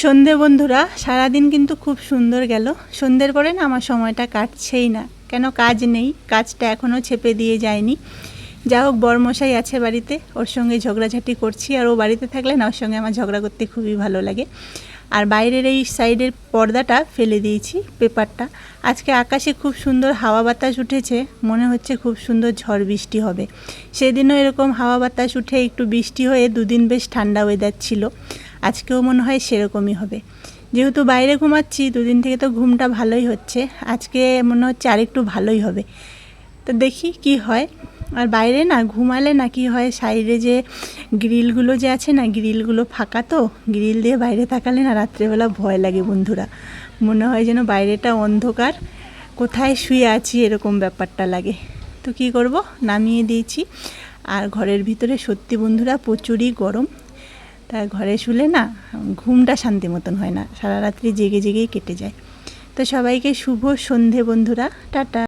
সন্ধে বন্ধুরা, সারাদিন কিন্তু খুব সুন্দর গেল। সন্ধ্যের পরে না আমার সময়টা কাটছেই না, কেন কাজ নেই, কাজটা এখনও ছেপে দিয়ে যায়নি। যা হোক, বরমশাই আছে বাড়িতে, ওর সঙ্গে ঝগড়াঝাটি করছি। আর ও বাড়িতে থাকলে না ওর সঙ্গে আমার ঝগড়া করতে খুবই ভালো লাগে। আর বাইরের এই সাইডের পর্দাটা ফেলে দিয়েছি, পেপারটা। আজকে আকাশে খুব সুন্দর হাওয়া বাতাস উঠেছে, মনে হচ্ছে খুব সুন্দর ঝড় বৃষ্টি হবে। সেদিনও এরকম হাওয়া বাতাস উঠে একটু বৃষ্টি হয়ে দুদিন বেশ ঠান্ডা ওয়েদার ছিল। আজকেও মনে হয় সেরকমই হবে। যেহেতু বাইরে ঘুমাচ্ছি দুদিন থেকে, তো ঘুমটা ভালোই হচ্ছে। আজকে মনে হচ্ছে আরেকটু ভালোই হবে, তো দেখি কি হয়। আর বাইরে না ঘুমালে না কি হয়, সাইডে যে গ্রিলগুলো যে আছে না, গ্রিলগুলো ফাঁকা, তো গ্রিল দিয়ে বাইরে তাকালে না রাত্রেবেলা ভয় লাগে বন্ধুরা। মনে হয় যেন বাইরেটা অন্ধকার, কোথায় শুয়ে আছি এরকম ব্যাপারটা লাগে। তো কি করব, নামিয়ে দিয়েছি। আর ঘরের ভিতরে সত্যি বন্ধুরা প্রচুরই গরম। তা ঘরে শুলে না ঘুমটা শান্তি মতন হয় না, সারা রাত্রি জেগে জেগেই কেটে যায়। তো সবাইকে শুভ সন্ধে বন্ধুরা, টাটা।